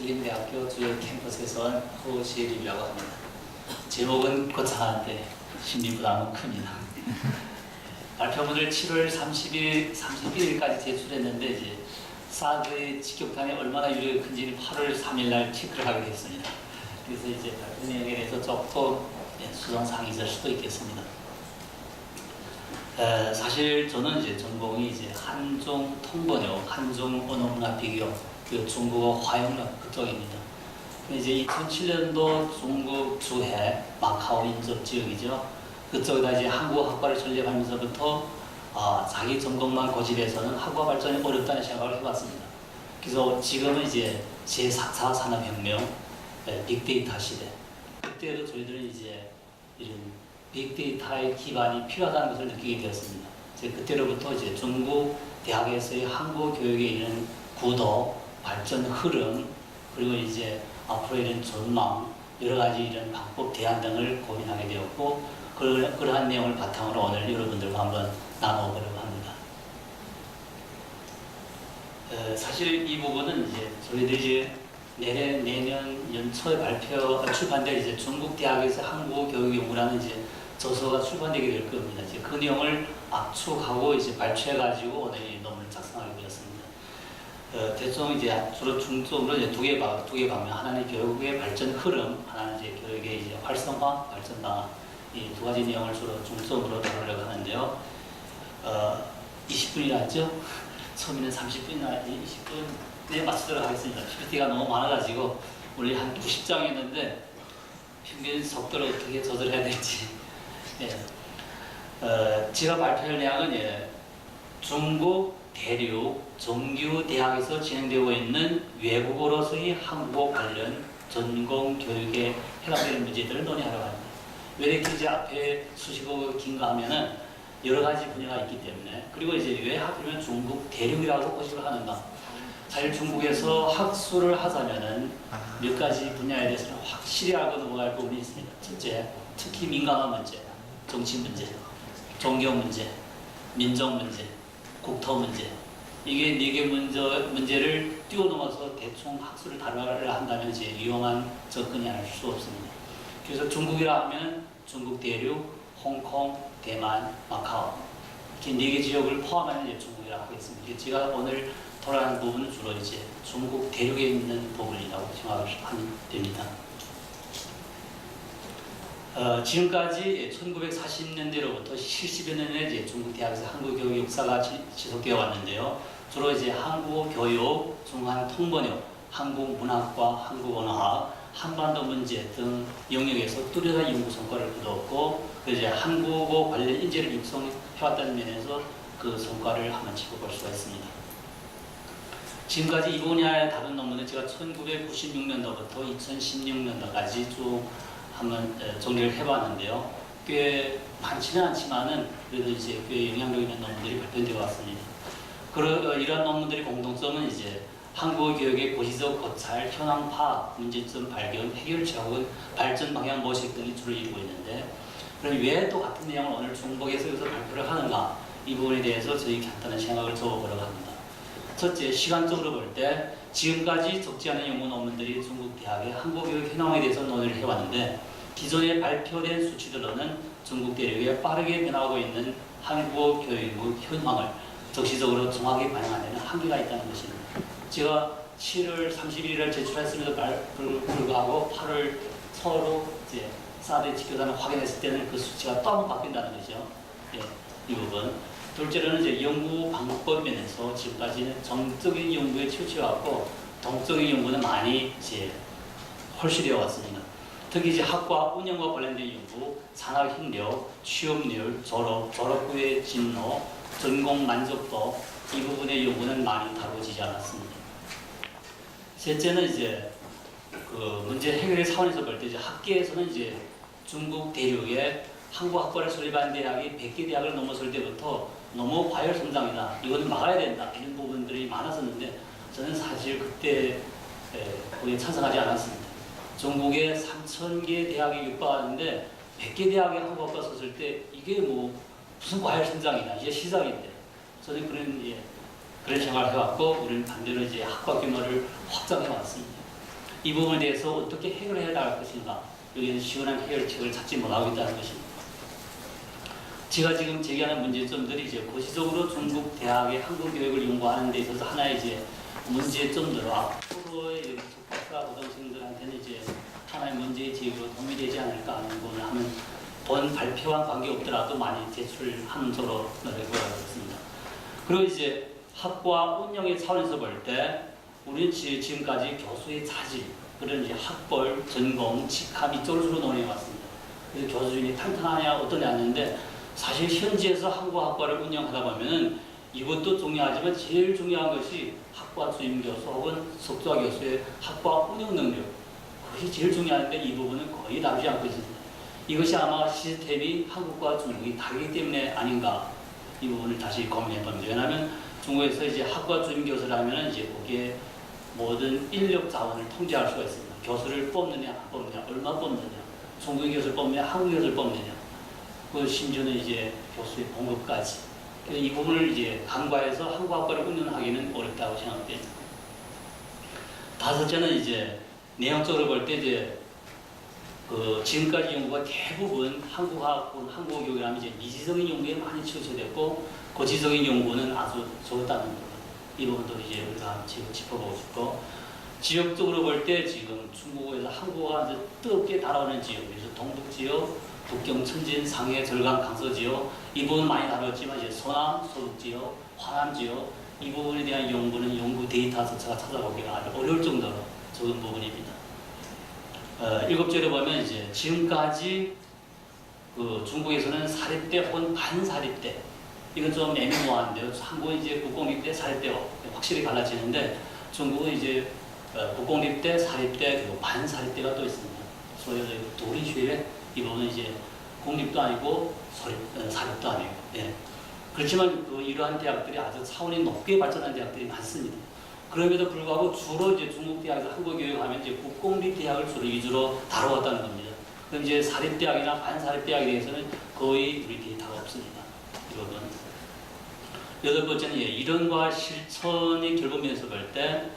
한국기림대학교 주요 캠퍼스에서 온 호시일이라고 합니다. 제목은 거창한데 심리 부담은 큽니다. 발표문을 7월 31일까지 제출했는데 이제 사드의 직격탄이 얼마나 유리가 큰지는 8월 3일날 체크를 하게 됐습니다. 그래서 이제 발표 내용에 대해서 조금 수정사항이 있을 수도 있겠습니다. 사실 저는 이제 전공이 이제 한중 통번역, 한중 언어문화 비교, 그 중국어 화영력 그쪽입니다. 이제 2007년도 중국 주해 마카오 인접 지역이죠. 그쪽에다 이제 한국어 학과를 설립하면서부터 자기 전공만 고집해서는 한국어 발전이 어렵다는 생각을 해봤습니다. 그래서 지금은 이제 제4차 산업혁명, 빅데이터 시대. 그때도 저희들은 이제 이런 빅데이터의 기반이 필요하다는 것을 느끼게 되었습니다. 그때로부터 이제 중국 대학에서의 한국어 교육에 이런 구도, 발전 흐름, 그리고 이제 앞으로 이런 전망, 여러 가지 이런 방법, 대안 등을 고민하게 되었고, 그러한 내용을 바탕으로 오늘 여러분들과 한번 나눠보려고 합니다. 사실 이 부분은 이제 저희들이 내년 연초에 출판될 이제 중국 대학에서 한국어 교육 연구라는 이제 저서가 출판되게 될 겁니다. 이제 그 내용을 압축하고 이제 발췌해가지고 오늘 이 논문을 작성하게 되었습니다. 대충 이제 주로 중점으로 이제 두 개 방면, 하나는 교육의 발전 흐름, 하나는 이제 교육의 이제 활성화, 발전 방안, 이 두 가지 내용을 주로 중점으로 다루려고 하는데요. 20분이라 했죠? 처음에는 30분이나 20분에 맞추도록 하겠습니다. PPT가 너무 많아가지고 원래 한 90장이었는데 평균 속도를 어떻게 조절해야 될지. 제가 발표할 내용은 중국 대륙 정규 대학에서 진행되고 있는 외국어로서의 한국어 관련 전공 교육에 해당되는 문제들을 논의하려고 합니다. 왜 이렇게 이제 앞에 수식어가 긴가 하면은 여러 가지 분야가 있기 때문에, 그리고 이제 왜 하필이면 중국 대륙이라고 호식을 하는가. 사실 중국에서 학술을 하자면은 몇 가지 분야에 대해서는 확실히 알고 넘어갈 부분이 있습니다. 첫째, 특히 민감한 문제, 정치 문제, 종교 문제, 민족 문제, 국토 문제. 이게 네 개 문제를 뛰어넘어서 대충 학술을 다루려 한다면 이제 위험한 접근이 아닐 수 없습니다. 그래서 중국이라 하면 중국 대륙, 홍콩, 대만, 마카오 이렇게 네 개 지역을 포함하는 이제 중국이라 하겠습니다. 제가 오늘 돌아가는 부분은 주로 이제 중국 대륙에 있는 부분이라고 생각을 하면 됩니다. 지금까지 1940년대로부터 70여 년의 이제 중국 대학에서 한국어 교육 역사가 지속되어 왔는데요. 주로 이제 한국어 교육, 중한 통번역, 한국 문학과 한국 언어학, 한반도 문제 등 영역에서 뚜렷한 연구 성과를 거두었고, 이제 한국어 관련 인재를 육성해왔다는 면에서 그 성과를 한번 짚어볼 수가 있습니다. 지금까지 이 분야에 다룬 논문은 제가 1996년도부터 2016년도까지 쭉 한번 정리를 해봤는데요. 꽤 많지는 않지만은 그래도 이제 꽤 영향력 있는 논문들이 발표되어 왔습니다. 이러한 논문들의 공통점은 이제 한국어 교육의 고시적 고찰, 현황 파악, 문제점 발견, 해결책 혹은 발전 방향 모색 등이 주로 이루고 있는데, 그럼 왜 또 같은 내용을 오늘 중복해서 여기서 발표를 하는가? 이 부분에 대해서 저희 간단한 생각을 적어보려고 합니다. 첫째, 시간적으로 볼 때 지금까지 적지 않은 연구 논문들이 중국 대학의 한국어 교육 현황에 대해서 논의를 해왔는데, 기존에 발표된 수치들로는 중국 대륙에 빠르게 변화하고 있는 한국어 교육의 현황을 적시적으로 정확히 반영하는 데는 한계가 있다는 것입니다. 제가 7월 31일을 제출했음에도 불구하고 8월 서로 이제 사드의 직교단을 확인했을 때는 그 수치가 또 한번 바뀐다는 거죠. 이 부분. 둘째로는 이제 연구 방법 면에서 지금까지는 정적인 연구에 치우쳐왔고 동적인 연구는 많이 이제 홀수되어 왔습니다. 특히 이제 학과 운영과 관련된 연구, 산학 힘력, 취업률, 졸업 후의 진로, 전공 만족도 이 부분의 연구는 많이 다루어지지 않았습니다. 셋째는 이제 그 문제 해결의 차원에서 볼 때 이제 학계에서는 이제 중국 대륙에 한국 학과를 설립한 대학이 100개 대학을 넘어설 때부터 너무 과열 성장이다, 이거는 막아야 된다, 이런 부분들이 많았었는데 저는 사실 그때 거기에 찬성하지 않았습니다. 중국에 3,000개 대학이 육박하는데 100개 대학에 한국 학과 섰을 때 이게 뭐 무슨 과열 성장이냐, 이게 시작인데 저는 그런 생각을 해왔고, 우리는 반대로 이제 학과 규모를 확장해 왔습니다. 이 부분에 대해서 어떻게 해결해야 나갈 것인가, 여기에는 시원한 해결책을 찾지 못하고 있다는 것입니다. 제가 지금 제기하는 문제점들이 이제 고시적으로 중국 대학의 한국 교육을 연구하는 데 있어서 하나의 이제 문제점들로 앞으로의 석박사 고등생들한테는 이제 하나의 문제 제기로 도움이 되지 않을까 하는 부분을 하면 본 발표와 관계없더라도 많이 제출하도록 노력을 하겠습니다. 그리고 이제 학과 운영의 차원에서 볼 때 우리는 지금까지 교수의 자질, 그런 이제 학벌, 전공, 직함 이쪽을 주로 논의해 왔습니다. 그래서 교수진이 탄탄하냐 어떠냐 하는데 사실 현지에서 한국학과를 운영하다 보면은 이것도 중요하지만 제일 중요한 것이 학과 주임 교수 혹은 석좌 교수의 학과 운영 능력, 그것이 제일 중요한데 이 부분은 거의 다루지 않고 있습니다. 이것이 아마 시스템이 한국과 중국이 다르기 때문에 아닌가, 이 부분을 다시 고민해 봅니다. 왜냐하면 중국에서 이제 학과 주임 교수라면 이제 거기에 모든 인력 자원을 통제할 수가 있습니다. 교수를 뽑느냐 안 뽑느냐, 얼마 뽑느냐, 중국 교수를 뽑느냐, 한국 교수를 뽑느냐, 그 심지어는 이제 교수의 봉급까지. 이 부분을 이제 간과해서 한국학과를 운영하기는 어렵다고 생각됩니다. 다섯째는 이제 내용적으로 볼 때 이제 그 지금까지 연구가 대부분 한국교육이라면 이제 미지적인 연구에 많이 치우쳐졌고 고지적인 연구는 아주 적었다는 것. 이 부분도 이제 우리가 지금 짚어보고 싶고, 지역적으로 볼 때 지금 중국에서 한국어가 아주 뜨겁게 달아오는 지역, 그래서 동북 지역, 북경, 천진, 상해, 절강, 강서 지역, 이 부분 많이 다뤘지만 이제 서남, 서북 지역, 화남 지역, 이 부분에 대한 연구는 연구 데이터 자체가 찾아보기가 아주 어려울 정도로 적은 부분입니다. 일곱째로 보면 이제 지금까지 그 중국에서는 사립대 혹은 반사립대, 이건 좀 애매모호한데요. 한국은 이제 국공립대, 사립대가 확실히 갈라지는데 중국은 이제 국공립대, 사립대, 그리고 반사립대가 또 있습니다. 소위 도리쉐, 이 부분은 이제 공립도 아니고 사립도 아니고, 예. 그렇지만 그 이러한 대학들이 아주 차원이 높게 발전한 대학들이 많습니다. 그럼에도 불구하고 주로 이제 중국 대학에서 한국 교육하면 이제 국공립 대학을 주로 위주로 다뤄왔다는 겁니다. 그럼 이제 사립 대학이나 반사립 대학에 대해서는 거의 우리 데이터가 없습니다. 이 부분. 여덟 번째는 이론과 실천의 결부면에서 볼 때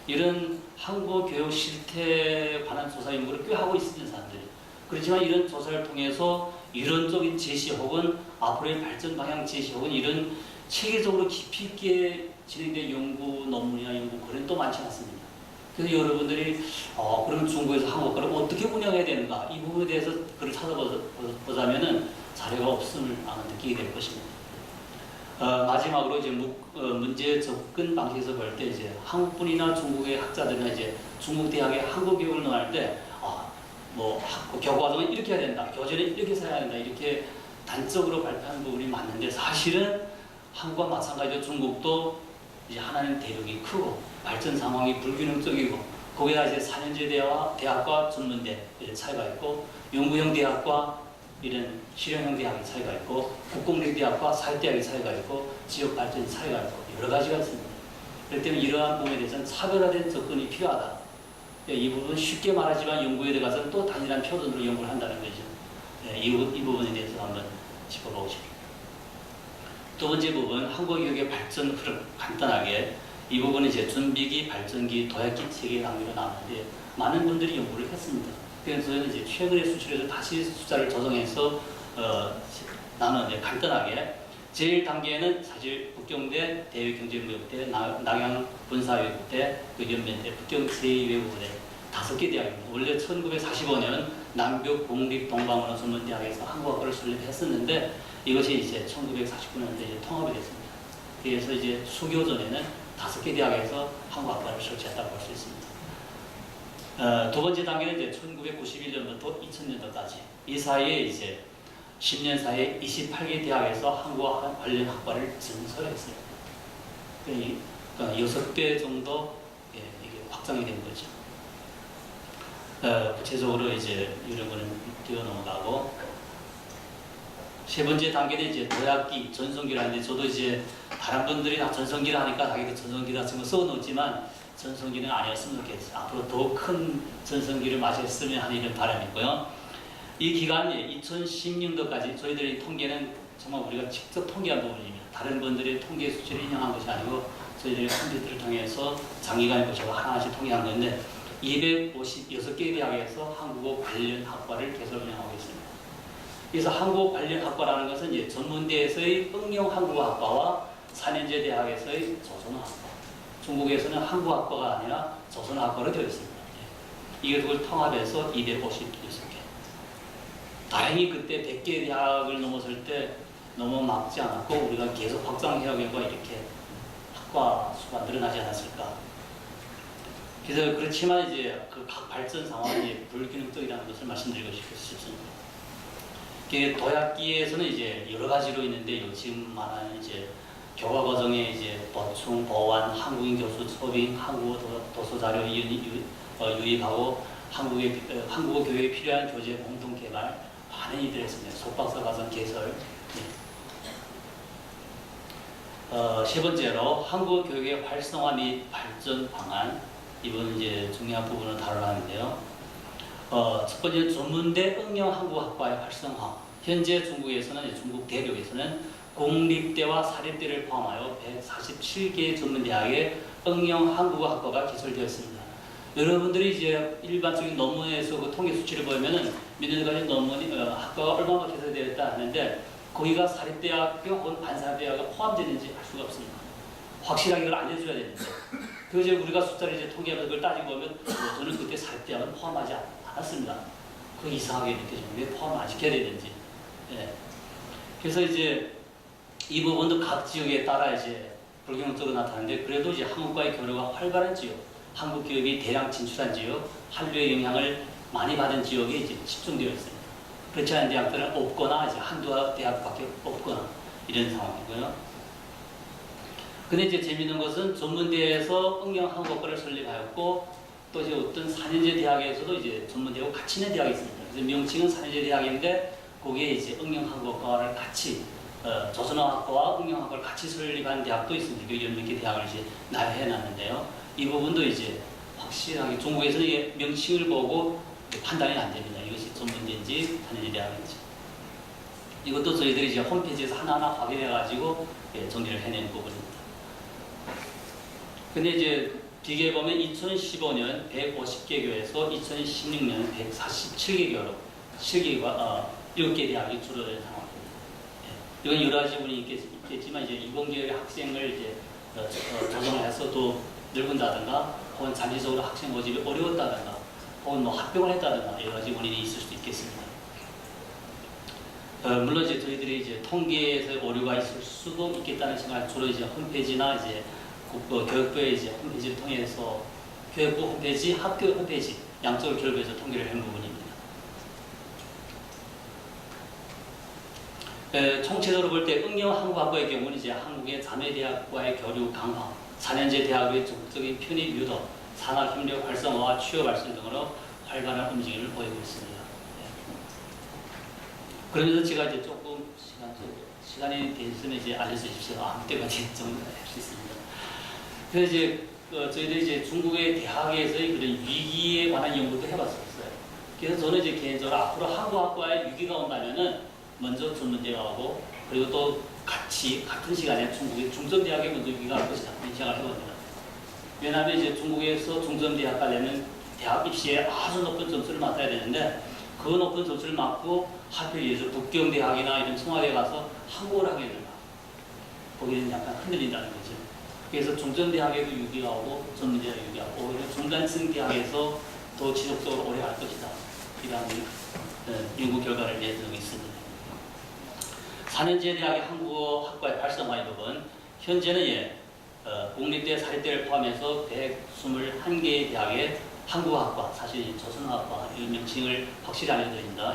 이런 한국 교육 실태에 관한 조사 연구를 꽤 하고 있습니다, 사람들이. 그렇지만 이런 조사를 통해서 이론적인 제시 혹은 앞으로의 발전 방향 제시 혹은 이런 체계적으로 깊이 있게 진행된 연구 논문이나 연구 글은 또 많지 않습니다. 그래서 여러분들이 그러면 중국에서 한국과를 어떻게 운영해야 되는가, 이 부분에 대해서 글을 찾아보자면은 자료가 없음을 아마 느끼게 될 것입니다. 마지막으로 이제 문제 접근 방식에서 볼 때 이제 한국분이나 중국의 학자들이나 이제 중국 대학의 한국 교육을 논할 때 교과 과정은 이렇게 해야 된다, 교재는 이렇게 써야 된다, 이렇게 단적으로 발표하는 부분이 맞는데 사실은 한국과 마찬가지로 중국도 이제 하나는 대륙이 크고 발전 상황이 불균형적이고 거기다 이제 4년제 대학과 전문대 이런 차이가 있고 연구형 대학과 이런 실용형 대학의 차이가 있고 국공립 대학과 사립대학의 차이가 있고 지역 발전의 차이가 있고 여러 가지가 있습니다. 그렇기 때문에 이러한 부분에 대해서는 차별화된 접근이 필요하다. 이 부분은 쉽게 말하지만 연구에 들어가서는 또 단일한 표준으로 연구를 한다는 거죠. 이 부분에 대해서 한번 짚어보고 싶습니다. 두 번째 부분, 한국교육의 발전 흐름, 간단하게 이 부분은 이제 준비기, 발전기, 도약기 3개 단계로 나왔는데 많은 분들이 연구를 했습니다. 그래서 저는 이제 최근에 수출해서 다시 숫자를 조정해서 나누는데 간단하게 제일 단계는 사실 북경대, 대외경제무역대, 낙양군사외국대, 연면대, 북경 제2외국대 5개 대학입니다. 원래 1945년 남북 공립 동방언어 전문대학에서 한국학과를 설립했었는데 이것이 이제 1949년도에 이제 통합이 됐습니다. 그래서 이제 수교전에는 5개 대학에서 한국학과를 설치했다고 볼 수 있습니다. 두 번째 단계는 이제 1991년부터 2000년도까지 이 사이에 이제 10년 사이에 28개 대학에서 한국어 관련 학과를 증설했어요. 그러니까 6배 정도 이게 확장이 된 거죠. 구체적으로 이제 이런 거는 뛰어 넘어가고 세 번째 단계는 이제 도약기, 전성기를 하는데 저도 이제 다른 분들이 다 전성기를 하니까 자기도 전성기다 지금 써놓지만 전성기는 아니었으면 좋겠어요. 앞으로 더 큰 전성기를 맞이했으면 하는 이런 바람이 있고요. 이 기간이 2010년도까지 저희들의 통계는 정말 우리가 직접 통계한 부분입니다. 다른 분들의 통계 수치를 인용한 것이 아니고 저희들의 컴퓨터를 통해서 장기간에 거쳐서 하나씩 통계한 건데 256개 대학에서 한국어 관련 학과를 개설 운영하고 있습니다. 그래서 한국어 관련 학과라는 것은 이제 전문대에서의 응용 한국어학과와 4년제 대학에서의 조선어학과, 중국에서는 한국어학과가 아니라 조선어학과로 되어 있습니다. 이걸 통합해서 256개. 다행히 그때 100개 대학을 넘었을 때 너무 막지 않았고 우리가 계속 확장해야 하고 이렇게 학과 수가 늘어나지 않았을까. 그래서 그렇지만 이제 그 각 발전 상황이 불균형적이라는 것을 말씀드리고 싶습니다. 도약기에서는 이제 여러 가지로 있는데 지금 말하는 이제 교과 과정에 이제 보충, 보완, 한국인 교수 초빙, 한국어 도서 자료 유입하고 한국어 교육에 필요한 교재 공동 개발 많은 일들을 했습니다. 속박사 과정 개설. 세 번째로 한국어 교육의 활성화 및 발전 방안. 이번 이제 중요한 부분을 다루는데요. 첫 번째 전문대 응용 한국어학과의 활성화. 현재 중국에서는 중국 대륙에서는 공립대와 사립대를 포함하여 147개 전문대학의 응용 한국어학과가 개설되었습니다. 여러분들이 이제 일반적인 논문에서 그 통계 수치를 보면은 몇 년까지 논문이 학과가 얼마나 개설되었다 하는데 거기가 사립대학교 혹은 반사립대학이 포함되는지 알 수가 없습니다. 확실하게 그걸 알려줘야 되는데 그 이제 우리가 숫자를 이제 통계하면서 그걸 따지고 보면 저는 그때 사립대학은 포함하지 않았습니다. 그 이상하게 느껴집니다. 왜 포함 안 시켜야 되는지. 예. 그래서 이제 이 부분도 각 지역에 따라 이제 불균형적으로 나타나는데 그래도 이제 한국과의 교류가 활발한 지역, 한국 기업이 대량 진출한 지역, 한류의 영향을 많이 받은 지역에 이제 집중되어 있습니다. 그렇지 않은 대학들은 없거나 이제 한두 대학밖에 없거나 이런 상황이고요. 근데 이제 재미있는 것은 전문대에서 응용 한국어과를 설립하였고 또 이제 어떤 4년제 대학에서도 이제 전문대하고 같이 있는 대학이 있습니다. 그래서 명칭은 4년제 대학인데 거기에 이제 응용 한국어과를 같이 조선어학과와 응용학과를 같이 설립한 대학도 있습니다. 몇 개 대학을 이제 나열해 놨는데요. 이 부분도 이제 확실하게 중국에서는 이게 명칭을 보고 판단이 안 됩니다. 이것이 전문대인지 4년제 대학인지. 이것도 저희들이 이제 홈페이지에서 하나하나 확인해가지고 정리를 해내는 부분입니다. 근데 이제 비교해 보면 2015년 150개 교에서 2016년 147개 교로 7개 대학이 줄어든 상황입니다. 이건 여러 가지 분이 있겠지만 이제 이공계열의 학생을 이제 조정을 해서 또 늙은다든가 혹은 장기적으로 학생 모집이 어려웠다든가 혹은 뭐 합병을 했다든가 여러 가지 원인이 있을 수도 있겠습니다. 물론 이제 저희들이 이제 통계에서 오류가 있을 수도 있겠다는 생각을 주로 이제 홈페이지나 이제 교육부의 이제 홈페이지를 통해서 교육부 홈페이지, 학교 홈페이지 양쪽을 결부해서 통계를 한 부분입니다. 총체적으로 볼 때 응용 한국학과의 경우는 이제 한국의 자매대학과의 교류 강화, 4년제 대학의 적극적인 편입 유도, 산학협력 활성화와 취업 발전 등으로 활발한 움직임을 보이고 있습니다. 그러면서 제가 이제 조금 시간이 됐으면 이제 알려주십시오. 아무 때가 정도 할 수 있습니다. 그래서 이제 저희들이 이제 중국의 대학에서의 그런 위기에 관한 연구도 해봤었어요. 그래서 저는 이제 개인적으로 앞으로 한국학과에 위기가 온다면은 먼저 전문대가 오고 그리고 또 같은 시간에 중국의 중점대학에 먼저 위기가 올 것이다. 이런 생각을 해봅니다. 왜냐하면 이제 중국에서 중점대학 가려면 대학 입시에 아주 높은 점수를 맡아야 되는데 그 높은 점수를 맡고 하필 북경대학이나 이런 청와대에 가서 한국어를 하게 된다. 거기는 약간 흔들린다는 거죠. 그래서 중점대학에도 위기가 오고 전문대학에 위기가 오고 오히려 중간층 대학에서 더 지속적으로 오래 갈 것이다. 이런 연구 결과를 내놓고 있습니다. 4년제 대학의 한국어 학과의 활성화의 부분, 현재는 공립대, 사립대를 포함해서 121개의 대학의 한국어학과, 사실 조선어학과 이 명칭을 확실히 알려드립니다.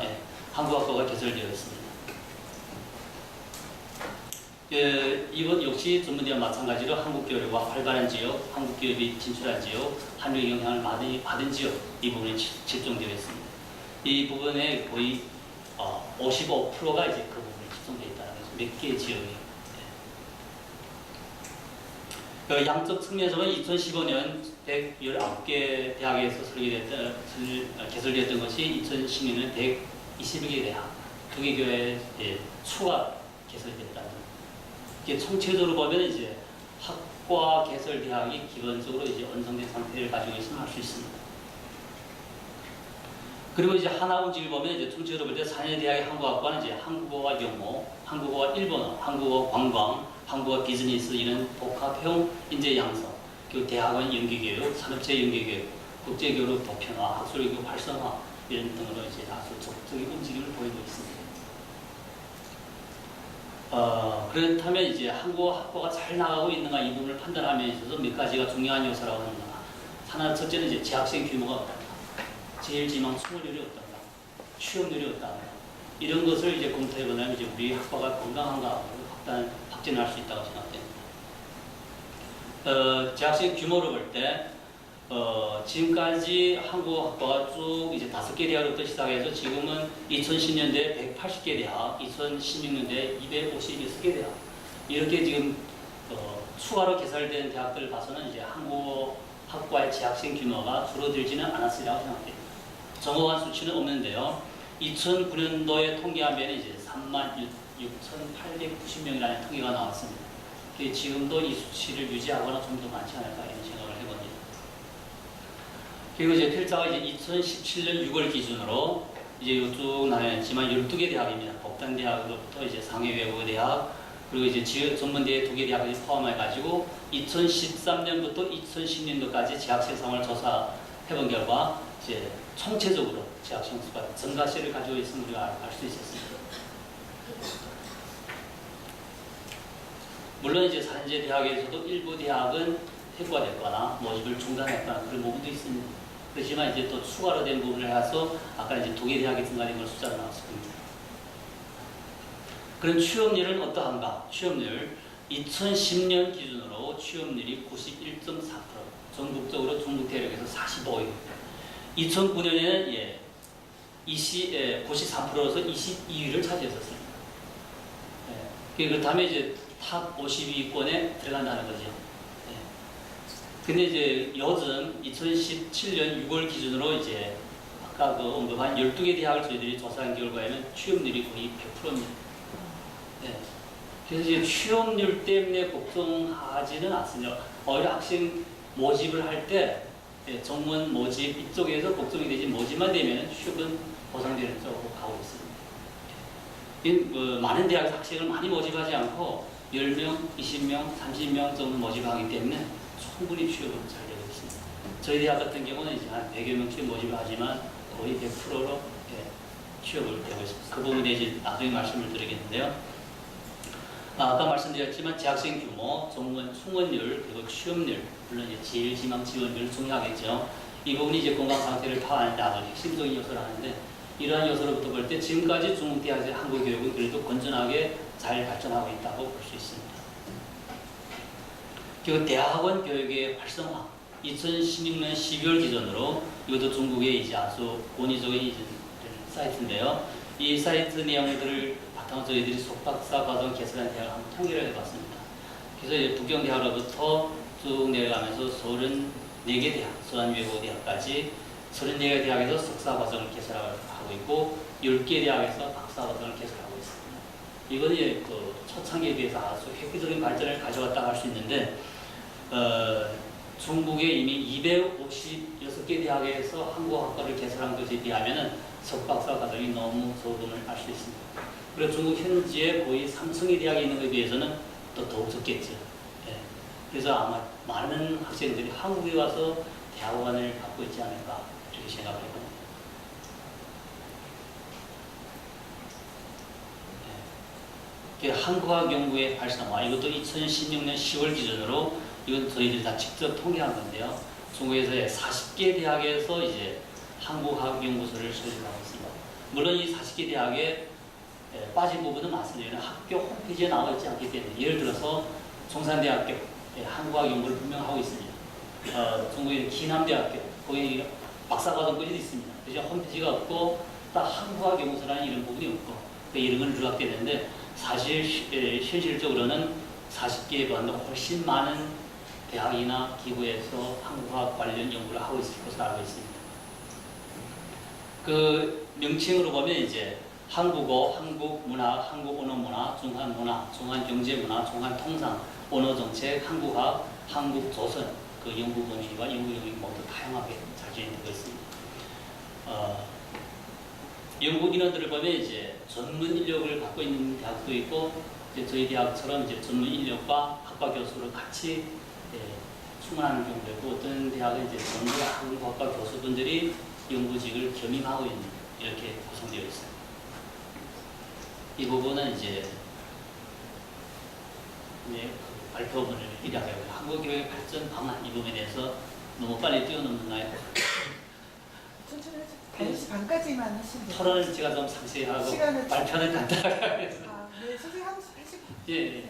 한국어학과가 개설되어 있습니다. 이번 역시 전문대와 마찬가지로 한국교류가 활발한 지역, 한국기업이 진출한 지역, 한류의 영향을 많이 받은 지역, 이 부분이 집중되어 있습니다. 이 부분에 거의 55%가 이제 그 부분에 집중되어 있다는 거죠. 몇 개의 지역이. 양적 측면에서는 2015년 119개 대학에서 개설되었던 것이 2016년 121개 대학, 2개 교회에 추가 개설됐다는 거죠. 이게 총체적으로 보면 이제 학과 개설 대학이 기본적으로 이제 완성된 상태를 가지고 있으면 할 수 있습니다. 그리고 이제 하나운지를 보면 이제 총체적으로 볼 때 사내대학의 한국어학과는 이제 한국어와 영어, 한국어와 일본어, 한국어 관광, 한국어 비즈니스 이런 복합형 인재 양성, 그리고 대학원 연계교육, 산업체 연계교육, 국제교류 보편화, 학술교육 활성화 이런 등으로 이제 아주 적극적인 움직임을 보이고 있습니다. 그렇다면 이제 한국어 학과가 잘 나가고 있는가 이 부분을 판단하면서 있어서 몇 가지가 중요한 요소라고 합니다. 하나 첫째는 이제 재학생 규모가 어떤가, 제일 지망 수료율이 어떤가, 취업률이 어떤가 이런 것을 이제 검토해보면 이제 우리 학과가 건강한가 확진할 수 있다고 생각됩니다. 재학생 규모로 볼 때 지금까지 한국어 학과가 쭉 이제 5개 대학부터 시작해서 지금은 2010년대 180개 대학, 2016년대 256개 대학 이렇게 지금 추가로 개설된 대학들을 봐서는 이제 한국어 학과의 재학생 규모가 줄어들지는 않았으리라고 생각됩니다. 정확한 수치는 없는데요. 2009년도에 통계하면 이제 36,890명이라는 통계가 나왔습니다. 지금도 이 수치를 유지하거나 좀 더 많지 않을까 이런 생각을 해봅니다. 그리고 이제 필자가 이제 2017년 6월 기준으로 이제 쭉 나뉘었지만 12개 대학입니다. 법단대학으로부터 이제 상해외국어대학 그리고 이제 전문대 2개 대학을 포함해가지고 2013년부터 2010년도까지 재학생 상황을 조사해본 결과 이제 총체적으로 재학생 수가 증가세를 가지고 있음을 우리가 알 수 있었습니다. 물론 이제 산재 대학에서도 일부 대학은 해고됐거나 모집을 중단했거나 그런 부분도 있습니다. 그렇지만 이제 또 추가로 된 부분을 해서 아까 이제 2개 대학이 증가된 걸 숫자가 나왔습니다. 그럼 취업률은 어떠한가? 취업률 2010년 기준으로 취업률이 91.4%, 전국적으로 중국 대륙에서 45위. 2009년에는 93%로서 22위를 차지했었습니다. 그렇다면 이제 탑 50위권에 들어간다는 거죠. 근데 이제 요즘 2017년 6월 기준으로 이제 아까 그 언급한 12개 대학을 저희들이 조사한 결과에는 취업률이 거의 100%입니다. 그래서 이제 취업률 때문에 걱정하지는 않습니다. 오히려 학생 모집을 할 때 정원 모집 이쪽에서 걱정이 되지 모집만 되면 취업은 보상되는 쪽으로 가고 있습니다. 많은 대학에서 학생을 많이 모집하지 않고 10명, 20명, 30명 정도 모집하기 때문에 충분히 취업은 잘 되고 있습니다. 저희 대학 같은 경우는 이제 한 100여 명 취업 모집을 하지만 거의 100%로 취업을 되고 있습니다. 그 부분에 대해 나중에 말씀을 드리겠는데요. 아까 말씀드렸지만 재학생 규모, 충원율, 그리고 취업률, 물론 이제 제일 지망 지원율 중요하겠죠. 이 부분이 이제 건강 상태를 파악하는 데 아주 핵심적인 요소를 하는데 이러한 요소로부터 볼 때 지금까지 중국 대학의 한국 교육은 그래도 건전하게 잘 발전하고 있다고 볼 수 있습니다. 그리고 대학원 교육의 활성화, 2016년 12월 기준으로 이것도 중국의 이제 아주 권위적인 사이트인데요. 이 사이트 내용들을 바탕으로 저희들이 속박사 과정 개설한 대학을 한번 통계를 해봤습니다. 그래서 이제 북경대학으로부터 쭉 내려가면서 34개 대학, 서한외국어대학까지 34개 대학에서 석사 과정을 개설하고 있고 10개 대학에서 박사 과정을 개설하고 있습니다. 이건 이제 그 초창기에 비해서 아주 획기적인 발전을 가져왔다고 할 수 있는데 중국에 이미 256개 대학에서 한국어학과를 개설한 것에 비하면 석박사 과정이 너무 적음을 알 수 있습니다. 그리고 중국 현지에 거의 3성의 대학이 있는 것에 비해서는 또 더욱 적겠죠. 그래서 아마 많은 학생들이 한국에 와서 대학원을 갖고 있지 않을까 이렇게 생각을 해봅니다. 한국학 연구의 활성화, 이것도 2016년 10월 기준으로 이건 저희들이 다 직접 통계한 건데요. 중국에서 40개 대학에서 이제 한국학 연구소를 설립하고 있습니다. 물론 이 40개 대학에 빠진 부분은 많습니다. 학교 홈페이지에 나와 있지 않기 때문에 예를 들어서 종산대학교 한국학 연구를 분명 하고 있습니다. 중국의 기남대학교 거기 박사과정까지도 있습니다. 그래서 홈페이지가 없고 딱 한국학 연구소라는 이런 부분이 없고 이런 걸 누락되어 되는데 사실 현실적으로는 40개보다 훨씬 많은 대학이나 기구에서 한국학 관련 연구를 하고 있을 것으로 알고 있습니다. 그 명칭으로 보면 이제 한국어, 한국문학, 한국언어문화, 중한문화, 중한경제문화, 중한통상, 언어정책, 한국학, 한국조선 그 연구 범위와 연구 영역이 모두 다양하게 잘 진행되고 있습니다. 연구 인원들을 보면 이제 전문 인력을 갖고 있는 대학도 있고, 이제 저희 대학처럼 이제 전문 인력과 학과 교수를 같이 충원하는 경우도 있고, 어떤 대학은 이제 전문 한국학과 교수분들이 연구직을 겸임하고 있는, 이렇게 구성되어 있어요. 이 부분은 이제 발표문을 이야기하고, 한국교육 발전 방안 이 부분에 대해서 너무 빨리 뛰어넘나요? 천천히 해주세요. 5시 반까지만 하시면 돼요. 토론은 제가 좀 상세히 하고 시간을 발표는 간단하게 하겠습니다. 네, 선생님 하시고. 예, 예.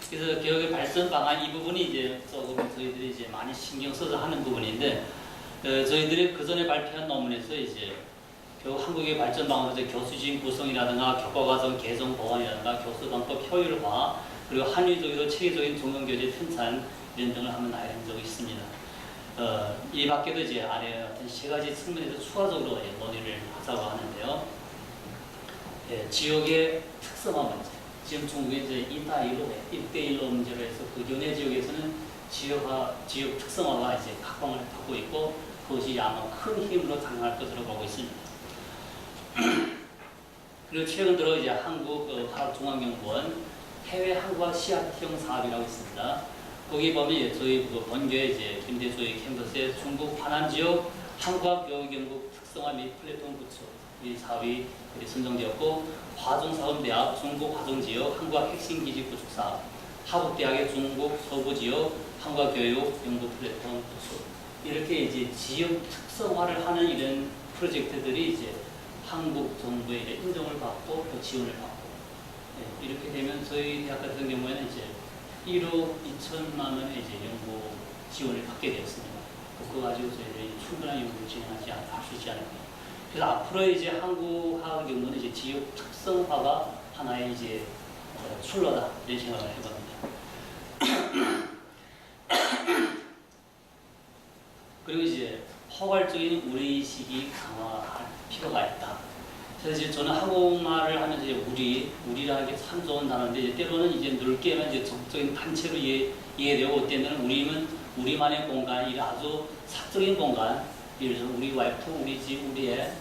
그래서 교육의 발전 방안 이 부분이 이제 조금 저희들이 이제 많이 신경 써서 하는 부분인데, 저희들이 그 전에 발표한 논문에서 이제 한국의 발전 방안으로 교수진 구성이라든가 교과과정 개정 보완이라든가 교수방법 효율화, 그리고 한의적으로 체계적인 종영교재 편찬 이런 등을 한번 나열한 적이 있습니다. 이 밖에도 이제 아래 어떤 세 가지 측면에서 추가적으로 논의를 하자고 하는데요. 지역의 특성화 문제. 지금 중국에 이제 1대1로 문제로 해서 그 교내 지역에서는 지역 특성화가 이제 각광을 받고 있고, 그것이 아마 큰 힘으로 작용할 것으로 보고 있습니다. 그리고 최근 들어 이제 한국화학종합연구원 해외 한국화 시합형 사업이라고 있습니다. 거기 보면 저희 본교에 이제 김대조의 캠퍼스에 중국 하남 지역 한국화 교육연구 특성화 및 플랫폼 구축 이 사업이 선정되었고, 화종사범대학 중국 화종지역 한국화 핵심기지 구축 사업, 하북대학의 중국 서부지역 한국화 교육 연구 플랫폼 구축, 이렇게 이제 지역 특성화를 하는 이런 프로젝트들이 이제 한국 정부의 이제 인정을 받고 또 지원을 받고, 이렇게 되면 저희 대학 같은 경우에는 이제 1억 2천만 원의 이제 연구 지원을 받게 되었습니다. 그거 가지고 저희들이 충분한 연구를 진행하지 할 수 있지 않을까. 그래서 앞으로 이제 한국화학 연구는 이제 지역 특성화가 하나의 이제 출로다, 이런 생각을 해봅니다. 그리고 이제 포괄적인 우리의식이 강화할 필요가 있다. 그래서 이제 저는 한국말을 하면서 이제 우리라는 게 참 좋은 단어인데, 이제 때로는 이제 넓게는 이제 적극적인 단체로 이해되고, 어때는 우리만의 공간, 이 아주 사적인 공간, 예를 들어서 우리 와이프, 우리 집, 우리 애.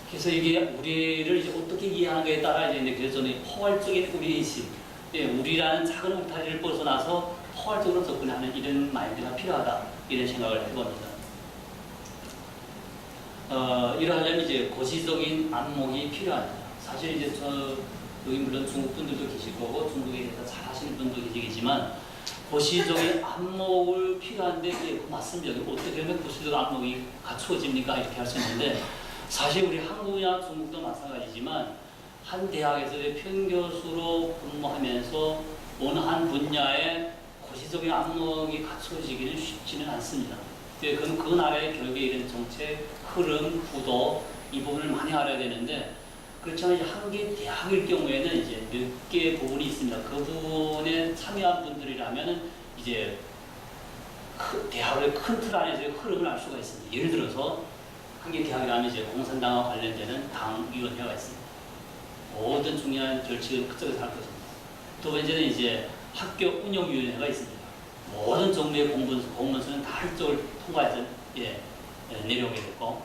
그래서 이게 우리를 이제 어떻게 이해하는가에 따라 이제 그래서 저는 포괄적인 우리의식, 우리라는 작은 울타리를 벗어나서 포괄적으로 접근하는 이런 마인드가 필요하다, 이런 생각을 해봅니다. 이러하려면 이제 고시적인 안목이 필요합니다. 사실 이제 여기 물론 중국 분들도 계실 거고 중국에 대해서 잘 하시는 분도 계시겠지만, 고시적인 안목을 필요한데, 맞습니다. 어떻게 하면 고시적 안목이 갖추어집니까? 이렇게 할 수 있는데, 사실 우리 한국이나 중국도 마찬가지지만, 한 대학에서 평교수로 근무하면서 어느 한 분야에 고시적인 안목이 갖추어지기는 쉽지는 않습니다. 그건 그 나라의 교육의 이런 정책, 흐름, 구도, 이 부분을 많이 알아야 되는데, 그렇지만 이제 한국의 대학일 경우에는 이제 몇 개의 부분이 있습니다. 그 부분에 참여한 분들이라면 이제 대학의 큰 틀 안에서의 흐름을 알 수가 있습니다. 예를 들어서 한개 대학이라면 이제 공산당과 관련되는 당위원회가 있습니다. 모든 중요한 결칙을 그쪽에서 할 것입니다. 두 번째는 이제 학교 운영위원회가 있습니다. 모든 정부의 공문서는 다 이쪽을 통과해서 내려오게 됐고,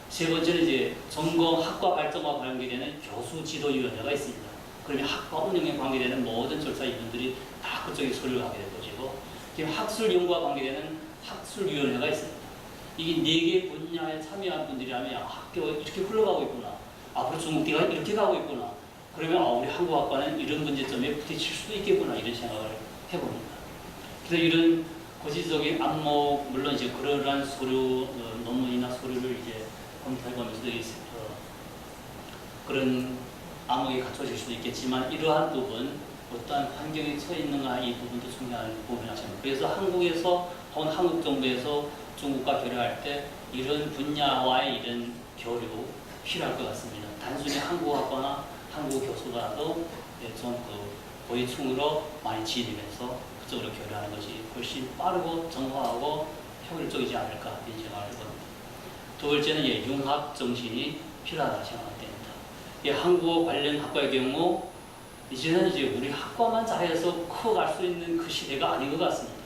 세 번째는 이제 전공 학과 발전과 관계되는 교수 지도위원회가 있습니다. 그러면 학과 운영에 관계되는 모든 절차 이분들이 다 그쪽에 소리를 하게 될 것이고, 지금 학술 연구와 관계되는 학술위원회가 있습니다. 이게 4개 분야에 참여한 분들이라면 학교가 이렇게 흘러가고 있구나, 앞으로 중국대가 이렇게 가고 있구나, 그러면 우리 한국학과는 이런 문제점에 부딪힐 수도 있겠구나, 이런 생각을 해봅니다. 그래서 이런 고시적인 안목, 물론 이제 그러한 논문이나 서류를 이제 검토해보면서 그런 암흑이 갖춰질 수도 있겠지만, 이러한 부분, 어떠한 환경에 처해 있는가, 이 부분도 중요한 부분이라고 생각합니다. 그래서 한국에서 혹은 한국 정부에서 중국과 교류할 때 이런 분야와의 이런 교류 필요할 것 같습니다. 단순히 한국학과나 한국 교수가도 좀 고위층으로 많이 진입해서 그쪽으로 교류하는 것이 훨씬 빠르고 정확하고 효율적이지 않을까, 이런 생각을 해봅니다. 두 번째는 융합 정신이 필요하다고 생각됩니다. 한국어 관련 학과의 경우 이제는 이제 우리 학과만 잘해서 커갈 수 있는 그 시대가 아닌 것 같습니다.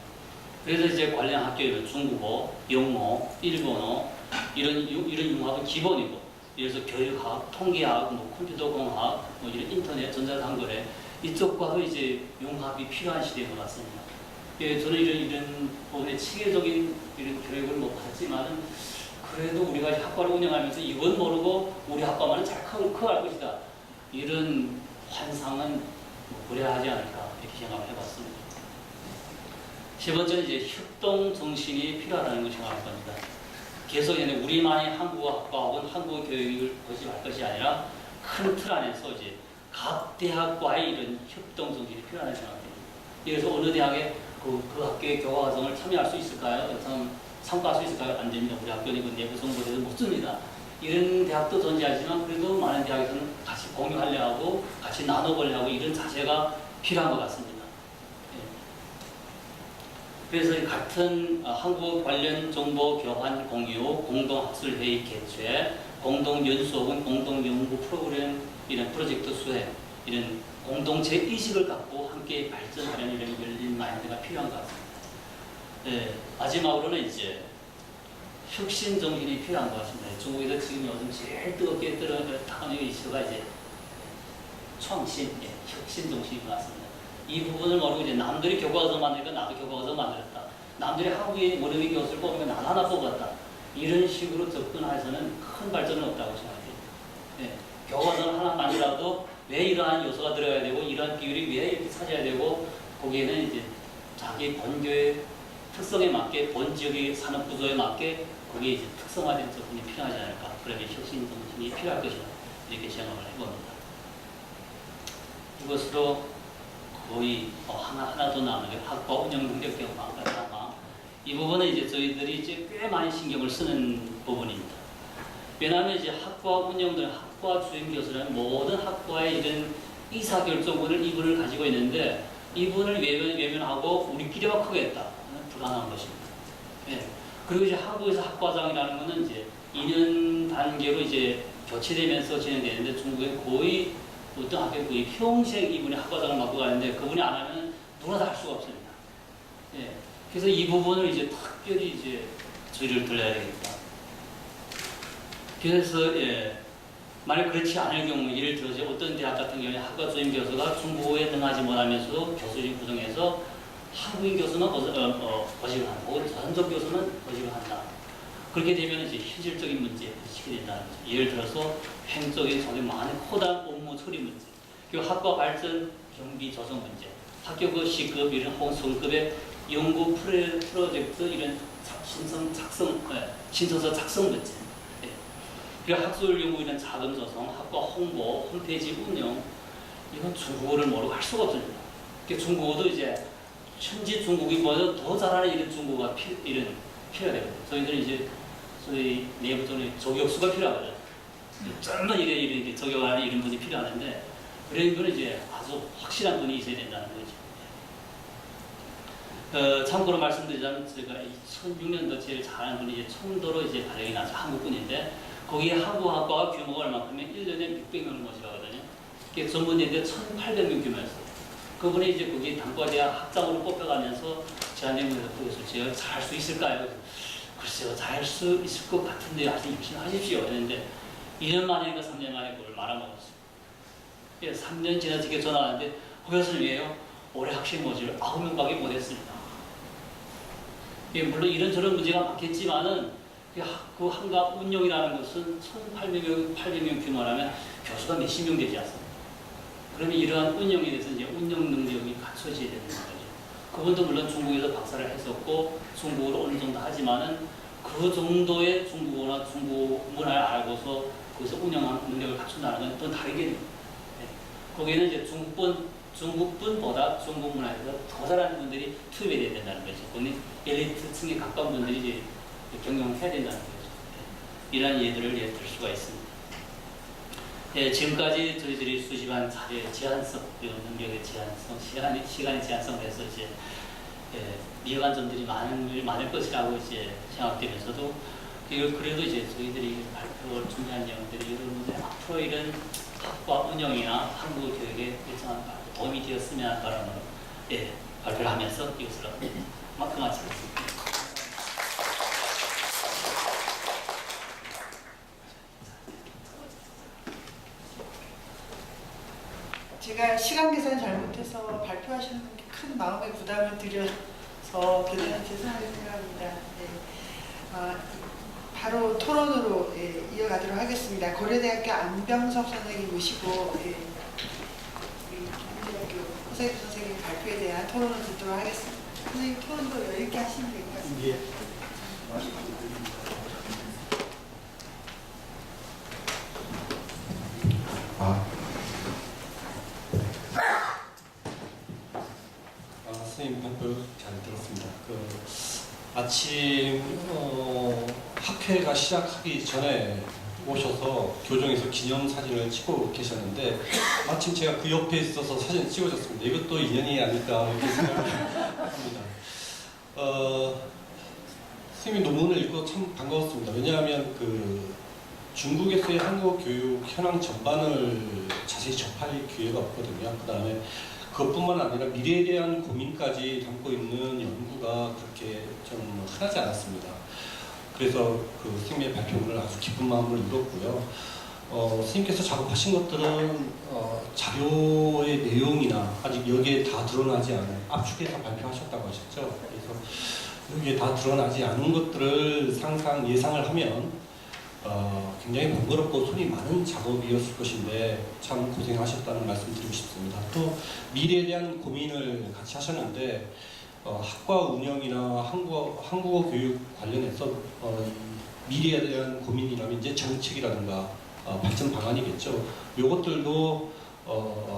그래서 이제 관련 학교에는 중국어, 영어, 일본어 이런 융합은 기본이고, 예를 들어서 교육학, 통계학, 뭐 컴퓨터공학, 뭐 이런 인터넷, 전자상거래 이쪽과도 이제 융합이 필요한 시대인 것 같습니다. 예, 저는 이런 부분에 체계적인 이런 교육을 못 받았지만은 그래도 우리가 학과를 운영하면서 이건 모르고 우리 학과만은 잘 커갈 것이다. 이런 환상은 뭐 불야하지 않을까 이렇게 생각을 해봤습니다. 세 번째는 이제 협동 정신이 필요하다는 걸 생각할 겁니다. 계속 우리만의 한국어학과 혹은 한국어 교육을 고집할 것이 아니라 큰 틀 안에서 이제 각 대학과의 이런 협동 정신이 필요하다는 생각입니다. 그래서 어느 대학에 그 학교의 교과 과정을 참여할 수 있을까요? 참가할 수 있을까요? 안 됩니다. 우리 학교는 그 내부 정보에서 못 씁니다. 이런 대학도 존재하지만 그래도 많은 대학에서는 같이 공유하려 하고 같이 나눠보려 하고 이런 자세가 필요한 것 같습니다. 그래서 같은 한국 관련 정보 교환 공유, 공동학술회의 개최, 공동연수 혹은 공동연구 프로그램 이런 프로젝트 수행, 이런 공동체 의식을 갖고 함께 발전하려는 이런 열린 마인드가 필요한 것 같습니다. 네, 마지막으로는 이제 혁신 정신이 필요한 것 같습니다. 중국에서 지금 요즘 제일 뜨겁게 타는 이슈가 이제創新, 혁신 정신인 것 같습니다. 이 부분을 모르고 이제 남들이 교과서 만들니까 나도 교과서 만들었다. 남들이 한국의 원어민 교수를 뽑으면 나도 하나 뽑았다. 이런 식으로 접근해서는 큰 발전은 없다고 생각해요. 네, 교과서를 하나 만들어도 왜 이러한 요소가 들어가야 되고 이러한 비율이 왜 이렇게 차지해야 되고 거기에는 이제 자기 본교의 특성에 맞게 본 지역의 산업 구조에 맞게 거기에 이제 특성화된 접근이 필요하지 않을까. 그러면 혁신 정신이 필요할 것이다. 이렇게 생각을 해봅니다. 이것으로 거의 하나도 남은 학과 운영 능력 경험 같다. 이 부분은 이제 저희들이 이제 꽤 많이 신경을 쓰는 부분입니다. 왜냐하면 이제 학과 운영들, 학과 주임 교수는 모든 학과의 이런 의사결정권을 이분을 가지고 있는데 이분을 외면하고 우리끼리만 크겠다. 불가능한 것입니다. 예. 그리고 이제 한국에서 학과장이라는 것은 이제 2년 단계로 이제 교체되면서 진행되는데 중국에 거의 어떤 학교에 거의 평생 이분이 학과장을 맡고 가는데 그분이 안 하면 누구나 다 할 수가 없습니다. 예. 그래서 이 부분을 이제 특별히 이제 저희를 들려야 되겠다. 그래서 만약 그렇지 않을 경우 예를 들어서 어떤 대학 같은 경우에 학과 주임 교수가 중국어에 등하지 못하면서도 교수직 구성해서 한국인 교수는 거직을 한다. 혹은 전속 교수는 거직을 한다. 그렇게 되면 이제 현실적인 문제에 부딪히게 된다는 거죠. 예를 들어서 행적인 정말 많은 커다란 업무 처리 문제, 그리고 학과 발전 경비 조성 문제, 학교 그 시급 이런 혹은 성급의 연구 프로젝트 이런 신청서 작성 문제, 그리고 학술 연구 이런 자금 조성, 학과 홍보, 홈페이지 운영 이건 중국어를 모르고 할 수가 없습니다. 중국어도 이제 현지 중국인보다 더 잘하는 이런 중국어가 필요하거든요. 저희들은 이제 저희 내부적으로 저격수가 필요하거든요. 쩔만 이렇게 저격하는 이런 분이 필요하는데 그런 분은 이제 아주 확실한 분이 있어야 된다는 거죠. 참고로 말씀드리자면 제가 2006년도 제일 잘하는 분이 이제 청도로 이제 발령이 나서 한국분인데 거기에 한국학과가 규모가 얼마큼이면 1년에 600명을 모시거든요. 그게 전문대인데 1,800명 규모였어요. 그분이 이제 거기 단과대학 학장으로 뽑혀가면서 저한테 그래서 제가 잘할 수 있을까요? 글쎄요, 잘할 수 있을 것 같은데 아직 열심히 하십시오. 그랬는데 2년 만이니까 3년 만에 그걸 말아먹었어요. 3년 지나서 전화 왔는데 교수님 왜요? 올해 학생 모집을 9명밖에 못했습니다. 물론 이런저런 문제가 많겠지만은 그 한갑 운영이라는 것은 1,800명 규모라면 교수가 몇십 명 되지 않습니까? 그러면 이러한 운영에 대해서 이제 운영 능력이 갖춰져야 되는 거죠. 그분도 물론 중국에서 박사를 했었고 중국어를 어느 정도 하지만은 그 정도의 중국어나 중국 문화를 알고서 거기서 운영하는 능력을 갖춘다는 건 또 다르겠네요. 거기에는 이제 중국분보다 중국 문화에서 더 잘하는 분들이 투입이 돼야 된다는 거죠. 거기 엘리트층에 가까운 분들이 이제 경영해야 된다는 거죠. 이러한 예들을 들 수가 있습니다. 지금까지 저희들이 수집한 자료의 제한성, 그리고 능력의 제한성, 시간의 제한성 에서 이제 미흡한 점들이 많을 것이라고 이제 생각되면서도 그래도 이제 저희들이 발표를 준비한 내용들이 여러분들 앞으로 이런 학과 운영이나 한국어 교육에 일정한 도움이 되었으면 하는 바람으로 발표를 하면서 이것을 마치겠습니다. 제가 시간 계산 잘못해서 발표하시는 분께 큰 마음의 부담을 드려서 대단히 죄송하게 생각합니다. 네. 바로 토론으로 이어가도록 하겠습니다. 고려대학교 안병석 선생님 모시고 우리 김대학교 허세규 선생님 발표에 대한 토론을 듣도록 하겠습니다. 선생님 토론도 여유 있게 하시면 될 것 같습니다. 예. 선생님 발표 잘 들었습니다. 아침 학회가 시작하기 전에 오셔서 교정에서 기념사진을 찍고 계셨는데 마침 제가 그 옆에 있어서 사진을 찍어줬습니다. 이것도 인연이 아닐까 이렇게 생각합니다. 선생님 논문을 읽고 참 반가웠습니다. 왜냐하면 중국에서의 한국 교육 현황 전반을 자세히 접할 기회가 없거든요. 그 다음에 그것뿐만 아니라 미래에 대한 고민까지 담고 있는 연구가 그렇게 좀 흔하지 않았습니다. 그래서 선생님의 발표를 아주 기쁜 마음으로 읽었고요. 선생님께서 작업하신 것들은 자료의 내용이나 아직 여기에 다 드러나지 않은 압축해서 발표하셨다고 하셨죠. 그래서 여기에 다 드러나지 않은 것들을 예상을 하면 굉장히 번거롭고 손이 많은 작업이었을 것인데 참 고생하셨다는 말씀 드리고 싶습니다. 또 미래에 대한 고민을 같이 하셨는데 학과 운영이나 한국어 교육 관련해서 미래에 대한 고민이라면 이제 정책이라든가 발전 방안이겠죠. 이것들도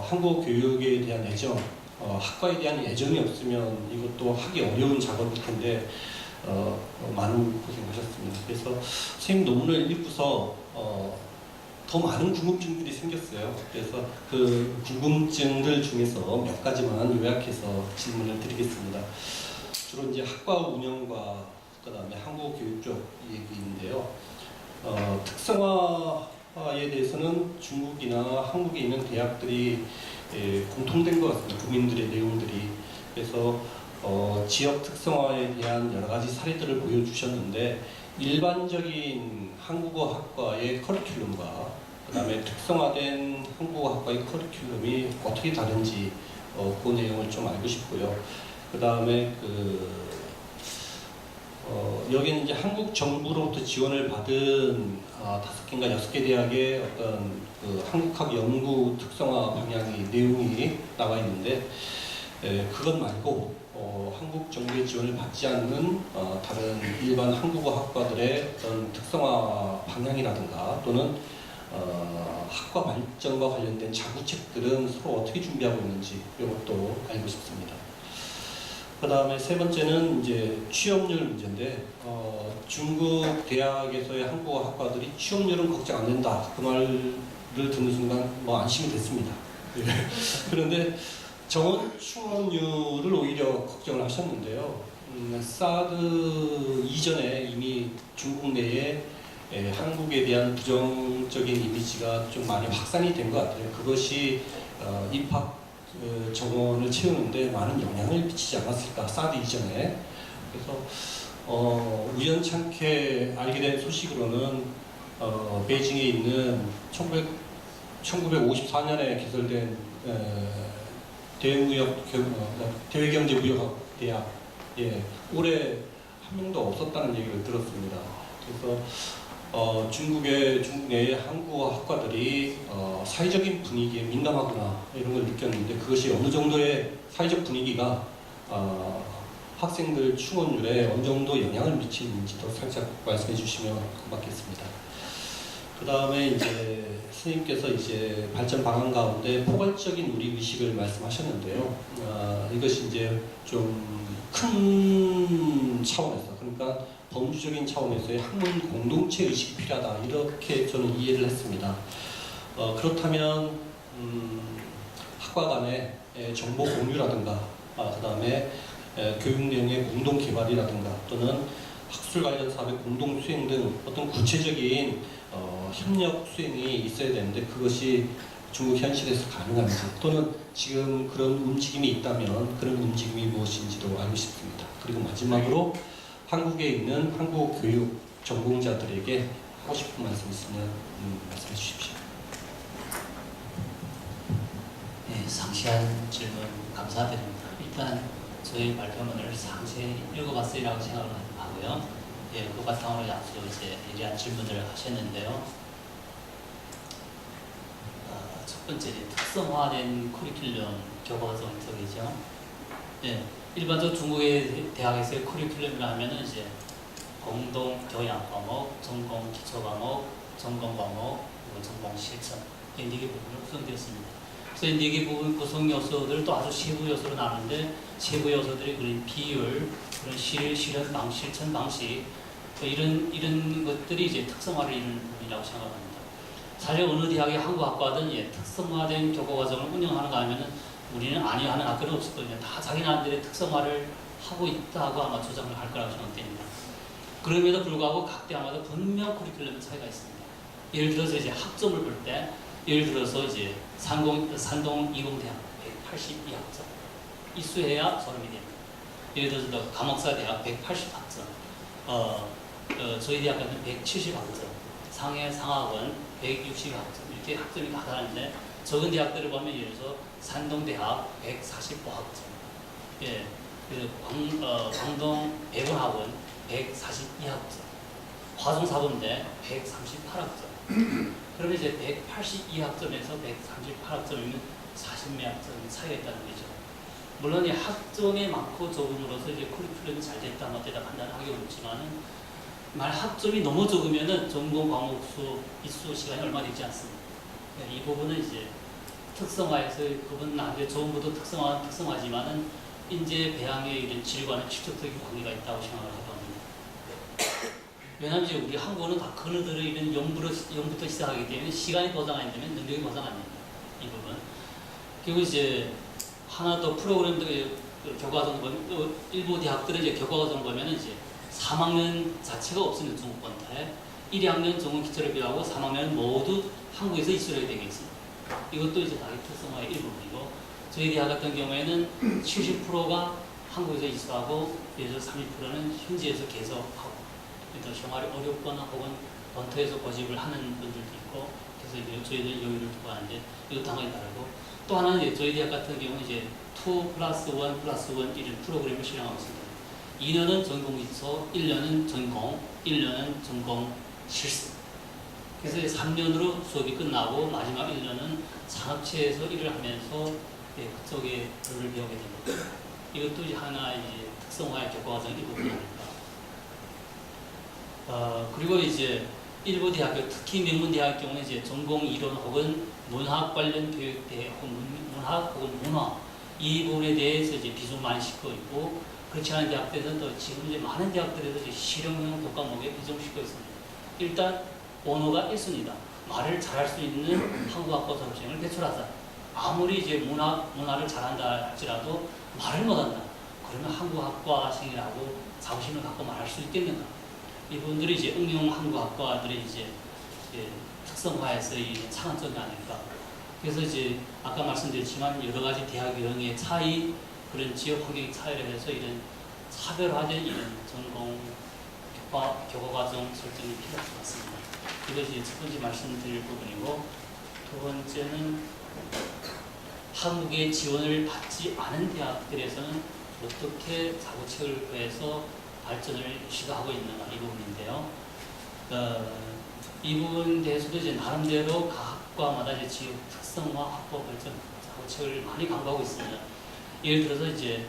한국어 교육에 대한 애정, 학과에 대한 애정이 없으면 이것도 하기 어려운 작업일 텐데 많은 고생하셨습니다. 그래서 선생님 논문을 읽고서 더 많은 궁금증들이 생겼어요. 그래서 그 궁금증들 중에서 몇 가지만 요약해서 질문을 드리겠습니다. 주로 이제 학과 운영과 그다음에 한국어 교육 쪽 얘기인데요. 특성화에 대해서는 중국이나 한국에 있는 대학들이 공통된 것 같습니다. 고민들의 내용들이. 그래서 지역 특성화에 대한 여러 가지 사례들을 보여주셨는데 일반적인 한국어 학과의 커리큘럼과 그 다음에 특성화된 한국어 학과의 커리큘럼이 어떻게 다른지 그 내용을 좀 알고 싶고요. 그 다음에 여기는 이제 한국 정부로부터 지원을 받은 5개인가 6개 대학의 어떤 한국학 연구 특성화 방향의 내용이 나와 있는데 그것 말고 한국 정부의 지원을 받지 않는 다른 일반 한국어 학과들의 어떤 특성화 방향이라든가 또는 학과 발전과 관련된 자구책들은 서로 어떻게 준비하고 있는지 이것도 알고 싶습니다. 그 다음에 세 번째는 이제 취업률 문제인데 중국 대학에서의 한국어 학과들이 취업률은 걱정 안 된다 그 말을 듣는 순간 안심이 됐습니다. 그런데 정원 충원률을 오히려 걱정을 하셨는데요. 사드 이전에 이미 중국 내에 한국에 대한 부정적인 이미지가 좀 많이 확산이 된 것 같아요. 그것이 입학 정원을 채우는데 많은 영향을 미치지 않았을까, 사드 이전에. 그래서 우연찮게 알게 된 소식으로는 베이징에 있는 1954년에 개설된 대외경제무역대학 올해 한 명도 없었다는 얘기를 들었습니다. 그래서 중국 내의 한국어 학과들이 사회적인 분위기에 민감하구나 이런 걸 느꼈는데 그것이 어느 정도의 사회적 분위기가 학생들 충원률에 어느 정도 영향을 미치는지도 살짝 말씀해 주시면 고맙겠습니다. 그 다음에 이제 스님께서 이제 발전 방안 가운데 포괄적인 우리 의식을 말씀하셨는데요. 이것이 이제 좀 큰 차원에서, 그러니까 범주적인 차원에서의 학문 공동체 의식이 필요하다 이렇게 저는 이해를 했습니다. 그렇다면 학과 간의 정보 공유라든가, 그 다음에 교육 내용의 공동 개발이라든가 또는 학술 관련 사업의 공동 수행 등 어떤 구체적인 협력 수행이 있어야 되는데 그것이 중국 현실에서 가능한지 또는 지금 그런 움직임이 있다면 그런 움직임이 무엇인지도 알고 싶습니다. 그리고 마지막으로 한국에 있는 한국 교육 전공자들에게 하고 싶은 말씀 있으면 말씀해 주십시오. 네, 상세한 질문 감사드립니다. 일단 저희 발표문을 상세히 읽어봤으리라고 생각을 하고요. 예, 그 바탕으로 앞서 이제 예리한 질문을 하셨는데요. 첫 번째 특성화된 커리큘럼 교과서 정책이죠. 예, 일반적으로 중국의 대학에서의 커리큘럼이라 하면은 이제 공동 교양 과목, 전공 기초 과목, 전공 과목, 그리고 전공 실천 이 4개 부분으로 구성되었습니다. 그래서 이 4개 부분 구성 요소들도 아주 세부 요소로 나누는데 세부 요소들이 그런 비율, 그런 실현 방식, 실천 방식 이런 것들이 이제 특성화를 이루는 부분이라고 생각합니다. 사실 어느 대학의 한국 학과든 예, 특성화된 교과 과정을 운영하는가 하면은 우리는 아니요 하는 학교는 없었거든요. 다 자기 나름대로의 특성화를 하고 있다고 아마 주장을 할 거라고 생각됩니다. 그럼에도 불구하고 각 대학마다 분명 커리큘럼 차이가 있습니다. 예를 들어서 이제 학점을 볼 때, 예를 들어서 이제 산동 이공대학 182학점 이수해야 졸업이 됩니다. 예를 들어서 감옥사 대학 180학점, 저희 대학 같은 170학점, 상해 상학원 160학점 이렇게 학점이 다 다른데 적은 대학들을 보면 예를 들어서 산동대학 145학점, 예, 그리고 광동 백운학원 142학점, 화성사범대 138학점. 그러면 이제 182학점에서 138학점이면 40몇 학점이 차이가 있다는 거죠. 물론 이 학점이 많고 적음으로써 이제 커리큘럼이 잘 됐다 못됐다 판단하기 어렵지만은 만 학점이 너무 적으면은 전공 과목 수 이수 시간이 얼마 되지 않습니다. 이 부분은 이제 특성화에서 그분 나중에 전부도 특성화지만은 인재 배양의 이런 질과는 직접적인 관계가 있다고 생각을 해봅니다. 왜냐하면 이제 우리 한국어는 다 근어들의 이런 영부터 시작하기 때문에 시간이 보장 안 되면 능력이 보장 안 됩니다. 이 부분. 그리고 이제 하나 더 프로그램도 교과과정 보면 일부 대학들은 이제 교과과정 보면은 이제 3학년 자체가 없습니다. 중국권에 1학년 전공 기초를 비하고 3학년은 모두 한국에서 이수를 하게 되어 있습니다. 이것도 이제 자기 특성화의 일부분이고 저희 대학 같은 경우에는 70%가 한국에서 이수하고 예를 들어 30%는 현지에서 계속하고 그래서 생활이 어렵거나 혹은 본토에서 고집을 하는 분들도 있고 그래서 이제 저희들 여유를 두고 하는데 이것도 당연히 다르고 또 하나는 이제 저희 대학 같은 경우는 이제 2+1+1 이런 프로그램을 실행하고 있습니다. 2년은 전공 기초, 1년은 전공, 1년은 전공 실습. 그래서 3년으로 수업이 끝나고 마지막 1년은 산업체에서 일을 하면서 예, 그쪽에 글을 배우게 됩니다. 이것도 이제 하나의 이제 특성화의 교과과정 일부분이 아닐까. 그리고 이제 일부 대학교, 특히 명문대학 경우는 이제 전공 이론 혹은 문학 관련 교육대 혹은 문학 혹은 문화 이 부분에 대해서 이제 비중 많이 싣고 있고 그렇지 않은 대학들은 또 지금 이제 많은 대학들에서 이제 실용형 교과목에 비중을 싣고 있습니다. 일단 언어가 1순위다. 말을 잘할 수 있는 한국학과 졸업생을 배출하자. 아무리 이제 문화를 잘한다 할지라도 말을 못한다. 그러면 한국학과생이라고 자부심을 갖고 말할 수 있겠는가? 이분들이 이제 응용 한국학과들의 이제 특성화에서 이 차원점이 아닐까. 그래서 이제 아까 말씀드렸지만 여러 가지 대학 유형의 차이, 그런 지역 환경의 차이를 해서 이런 차별화된 이런 전공 교과과정 설정이 필요할 것 같습니다. 이것이 첫 번째 말씀드릴 부분이고 두 번째는 한국의 지원을 받지 않은 대학들에서는 어떻게 자구책을 구해서 발전을 시도하고 있는가 이 부분인데요. 이 부분에 대해서도 이제 나름대로 각 학과마다 이제 지역 특성화 확보 발전 자구책을 많이 강구하고 있습니다. 예를 들어서 이제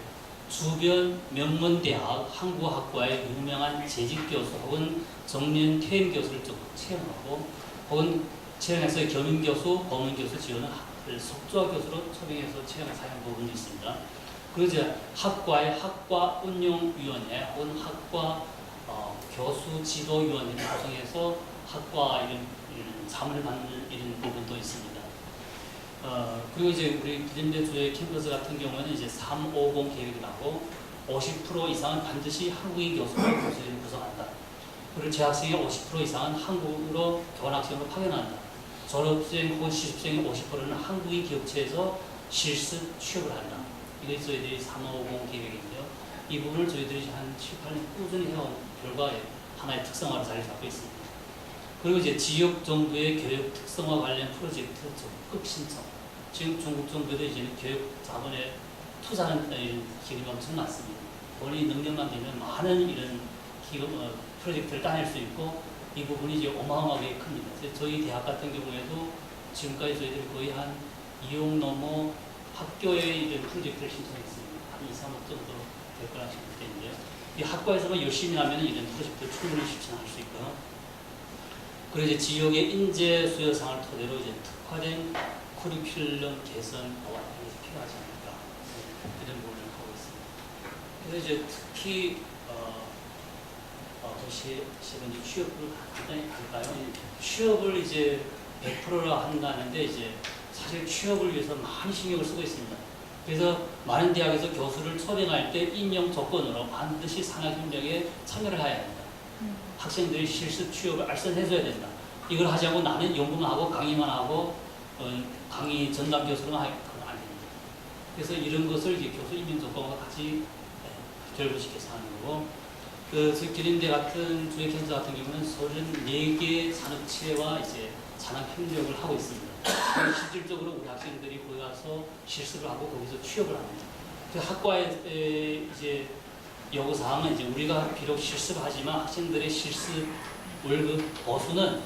주변 명문대학 한국학과의 유명한 재직교수 혹은 정년 퇴임 교수를 좀 채용하고 혹은 채용해서 겸임교수, 법문교수 지원을 석좌 교수로 초빙해서 채용을 사용 부분도 있습니다. 그리고 이제 학과의 학과 운영위원회 혹은 학과 교수 지도위원회를 구성해서 학과 이런 자문을 받는 이런 부분도 있습니다. 그리고 이제 우리 기존대 주의 캠퍼스 같은 경우는 이제 350 계획이라고 50% 이상은 반드시 한국인 교수가 교수진을 구성한다. 그리고 재학생의 50% 이상은 한국으로 교환학생으로 파견한다. 졸업생 혹은 실습생의 50%는 한국인 기업체에서 실습 취업을 한다. 이게 저희들이 350 계획인데요. 이 부분을 저희들이 한 7, 8년 꾸준히 해온 결과에 하나의 특성화로 자리 잡고 있습니다. 그리고 이제 지역 정부의 교육 특성화 관련 프로젝트 적극 신청. 지금 중국 정부도 이제는 교육 자본에 투자하는 이런 기업이 엄청 많습니다. 본인이 능력만 되면 많은 이런 기업 프로젝트를 따낼 수 있고 이 부분이 이제 어마어마하게 큽니다. 저희 대학 같은 경우에도 지금까지 저희들이 거의 한 2억 넘어 학교에 이런 프로젝트를 신청했습니다. 한 2, 3억 정도 될 거라 싶을 때인데요. 이 학과에서만 열심히 하면 이런 프로젝트를 충분히 실천할 수 있고요. 그리고 이제 지역의 인재 수요상을 토대로 이제 특화된 커리큘럼 개선과 필요하지 않을까 이런 부분을 하고 있습니다. 그래서 이제 특히 이제 취업을 간단히 할까요? 취업을 이제 100%라 한다는데 이제 사실 취업을 위해서 많이 신경을 쓰고 있습니다. 그래서 많은 대학에서 교수를 초빙할 때 임용 조건으로 반드시 산학협력에 참여를 해야 된다. 학생들이 실습 취업을 알선해줘야 된다. 이걸 하지 않고 나는 연구만 하고 강의만 하고 강의 전담 교수로만 하면 안 됩니다. 그래서 이런 것을 이제 교수 임용 조건과 같이 결부시켜서 하는 거고, 기린대 같은 주액현사 같은 경우는 34개 산업체와 이제 산학협력을 하고 있습니다. 실질적으로 우리 학생들이 거기 가서 실습을 하고 거기서 취업을 합니다. 그래서 학과의 이제 요구사항은 이제 우리가 비록 실습을 하지만 학생들의 실습 월급 보수는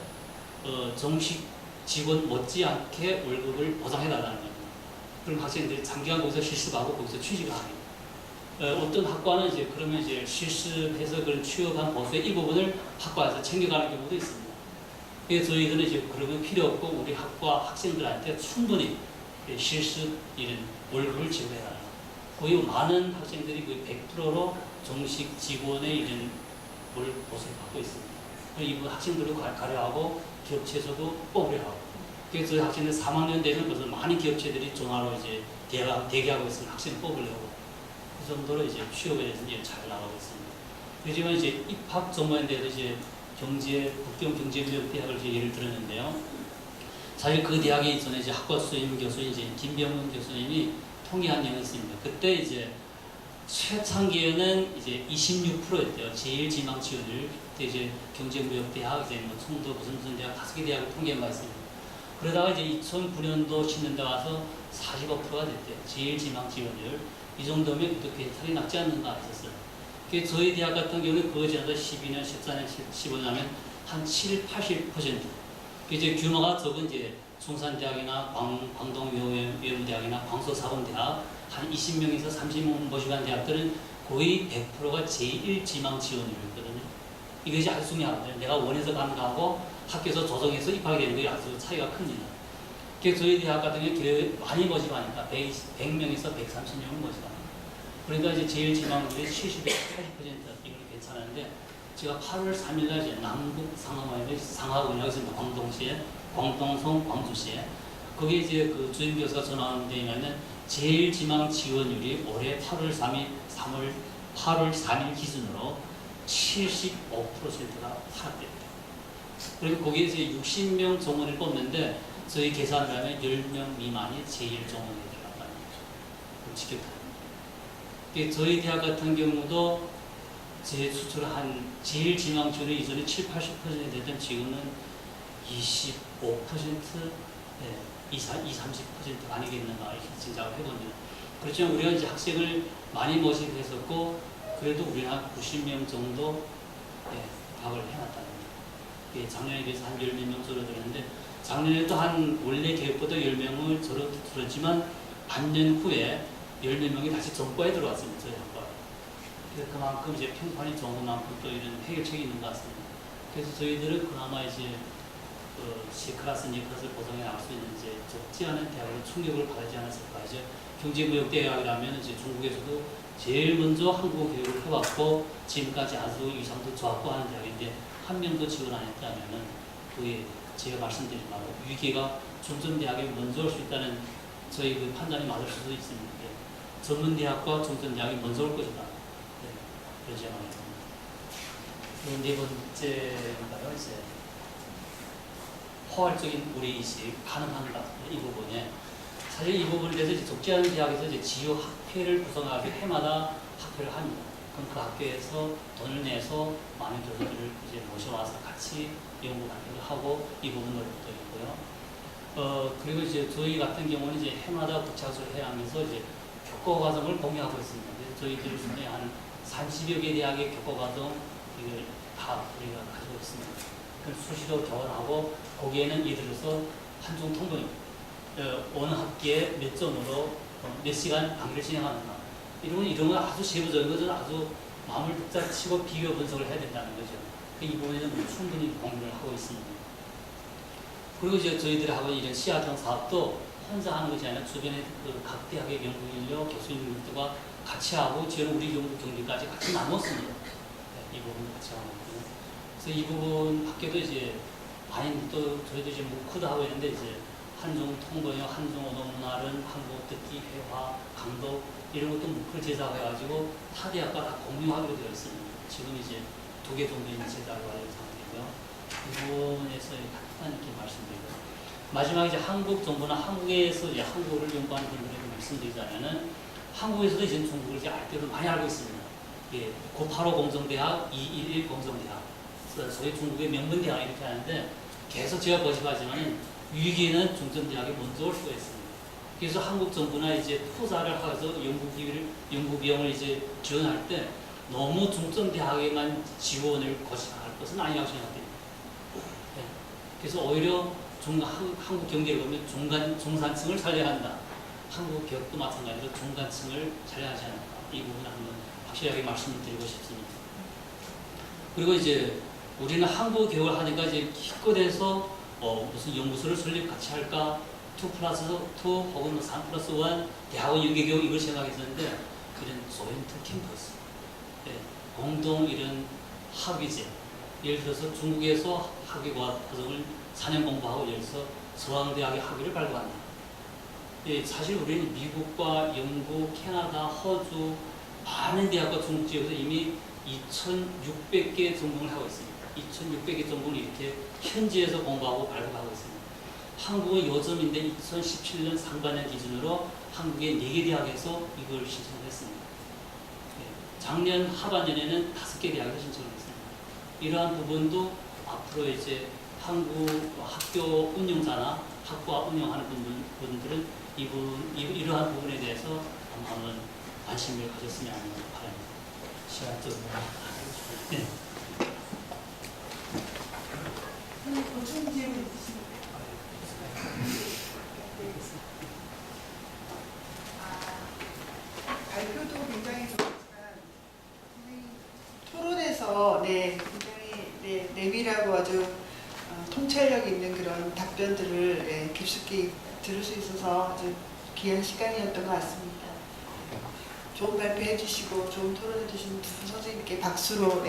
정식 직원 못지않게 월급을 보장해달라는 겁니다. 그럼 학생들이 장기간 거기서 실습하고 거기서 취직을 합니다. 어떤 학과는 이제 그러면 이제 실습해서 그런 취업한 보수의 일부분을 학과에서 챙겨가는 경우도 있습니다. 그래서 저희들은 이제 그런 건 필요 없고 우리 학과 학생들한테 충분히 실습 이런 월급을 지급해달라. 거의 많은 학생들이 거의 100%로 정식 직원의 이런 월급 보수를 받고 있습니다. 이부 학생들도 가려하고 기업체에서도 뽑으려하고. 그래서 저희 학생들 3학년 되면 벌써 많은 기업체들이 전화로 이제 대기하고 있으면 학생을 뽑으려고. 그 정도로 이제 취업에 대해서 이제 잘 나가고 있습니다. 요즘은 이제 입학 전문대도 이제 북경 경제무역대학을 이제 예를 들었는데요. 사실 그 대학에 이전에 이제 학과 수임 교수인 이제 김병훈 교수님이 통계한 내용이 있습니다. 그때 이제 최창기에는 이제 26%였대요. 제일 지망 지원율. 그때 이제 경제무역대학, 이제 뭐 청도 무슨 대학 5개 대학을 통계한 바 있습니다. 그러다가 이제 2009년도 10년대 와서 45%가 됐대요. 제일 지망 지원율. 이 정도면 또 괜찮게 낮지 않는가 했었어요. 저희 대학 같은 경우는 그거 지나서 12년, 14년, 15년 하면 한 7, 80%. 이제 규모가 적은 이제 중산대학이나 광동외무대학이나 광소사범대학 한 20명에서 30명 모집한 대학들은 거의 100%가 제1 지망 지원율이거든요. 이것이 아주 중요하거든요. 내가 원해서 가는 거하고 학교에서 조정해서 입학하게 되는 게 아주 차이가 큽니다. 그래서 저희 대학 같은 경우에 많이 모집하니까 100명에서 130명을 모집합니다. 그러니까 이제 제일 지망률이 70에서 80% 이건 괜찮은데 제가 8월 3일날 이제 남북 상하원이라고 있습니다. 광동성 광주시에 거기 이제 그 주임 교수가 전화하는 데에는 제일 지망 지원율이 올해 8월 3일 기준으로 75%가 하락됐대요. 그리고 거기에 이제 60명 정원을 뽑는데 저희 계산을 하면 10명 미만이 제일 정원에 들어간다는 거죠. 직격합니다. 저희 대학 같은 경우도 제 수출한 제일 지망 지원이 이전에 7, 80% 되던 지금은 25%, 30% 아니겠는가 이렇게 생각을 해봅니다. 그렇지만 우리가 이제 학생을 많이 모집했었고 그래도 우리는 한 90명 정도 파악을 해놨다는 거예요. 작년에 비해서 한 10몇 명 줄어들었는데 작년에도 한 원래 계획보다 10명을 줄었지만 반년 후에 10몇 명이 다시 전과에 들어왔습니다. 저희 학과에. 그래서 그만큼 이제 평판이 좋은 만큼 또 이런 해결책이 있는 것 같습니다. 그래서 저희들은 그나마 이제 C클래스, E클래스를 보장해 나갈 수 있는 이제 적지 않은 대학으로 충격을 받지 않았을까. 이제 경제무역대학이라면 이제 중국에서도 제일 먼저 한국어 교육을 해왔고 지금까지 아주 위상도 좋았고 하는 대학인데 한 명도 지원 안 했다면은 그게 제가 말씀드린 바로 위기가 중점대학에 먼저 올 수 있다는 저희 그 판단이 맞을 수도 있습니다. 전문대학과 중점대학이 먼저 올 것이다. 그런 제안입니다. 네 번째인가요? 이제 포괄적인 우리 인식 가능한가 이 부분에 사실 이 부분에 대해서 이제 적지 않은 대학에서 이제 지요 학회를 구성하게 해마다 학회를 합니다. 그럼 그 학교에서 돈을 내서 많은 교수들을 이제 모셔와서 같이 연구 발표를 하고 이 부분 노력도 있고요. 그리고 이제 저희 같은 경우는 이제 해마다 부착을 해야 하면서 이제 교과 과정을 공유하고 있습니다. 그래서 저희들 중에 한 30여 개 대학의 교과 과정 이걸 다 우리가 가지고 있습니다. 그 수시로 교환하고 거기에는 예를 들어서 한중 통번이 어느 학기에 몇 점으로 몇 시간 강의를 진행하는가 이런 거 아주 세부적인 것은 아주 마음을 뚝딱 치고 비교 분석을 해야 된다는 거죠. 이 부분에는 충분히 공유를 하고 있습니다. 그리고 이제 저희들이 하고 있는 이런 시아경 사업도 혼자 하는 것이 아니라 주변에 각 대학의 연구 인력, 교수님들과 같이 하고 저는 우리 연구 경비까지 같이 나눴습니다. 네, 이 부분 같이 하고 있고요. 그래서 이 부분 밖에도 이제 많이 또 저희도 이제 무크도 하고 있는데 이제 한중 통번역, 한중 언어 문화는 한국 듣기 회화, 강도 이런 것도 무크를 제작해가지고 타 대학과 다 공유하기로 되어 있습니다. 지금 이제 2개 정도 있는 제작이 완료 상태고요. 이 부분에서 간단히 이렇게 말씀드리고 마지막에 이제 한국 정부나 한국에서 이제 한국어를 연구하는 분들에게 말씀드리자면은 한국에서도 이제 중국을 이제 알대로 많이 알고 있습니다. 예, 985 공정대학, 211 공정대학, 소위 중국의 명문대학 이렇게 하는데 계속 제가 거듭하지만은 위기에는 중점대학이 먼저 올 수가 있습니다. 그래서 한국 정부나 이제 투자를 해서 연구 비용을 이제 지원할 때 너무 중점대학에만 지원을 거쳐갈 것은 아니라고 생각합니다. 네. 그래서 오히려 한국 경제를 보면 중산층을 살려야 한다. 한국 기업도 마찬가지로 중간층을 살려야지 않을까. 이 부분을 한번 확실하게 말씀을 드리고 싶습니다. 그리고 이제 우리는 한국 교육을 하니까 이제 기껏해서 무슨 연구소를 설립 같이 할까 2+2 혹은 3+1 대학원 연계교육 이걸 생각했었는데 이런 조인트 캠퍼스 공동 이런 학위제 예를 들어서 중국에서 학위과 과정을 4년 공부하고 예를 들어서 서강대학의 학위를 발급한다. 예, 사실 우리는 미국과 영국, 캐나다, 호주 많은 대학과 중국 지역에서 이미 2,600개 전공을 하고 있습니다. 2,600개 전공을 이렇게 현지에서 공부하고 발급하고 있습니다. 한국은 요즘인데 2017년 상반년 기준으로 한국의 4개 대학에서 이걸 신청을 했습니다. 작년 하반년에는 5개 대학에서 신청을 했습니다. 이러한 부분도 앞으로 이제 한국 학교 운영자나 학과 운영하는 분들은 이러한 부분에 대해서 한번 관심을 가졌으면 하는 바랍니다. 시간적으로. 네. 보충 질문 있으신가요? 발표도 굉장히 좋지만 토론에서 굉장히 내밀하고 아주 통찰력 있는 그런 답변들을 깊숙이 들을 수 있어서 아주 귀한 시간이었던 것 같습니다. 좋은 발표해 주시고 좋은 토론해 주신 두 선생님께 박수로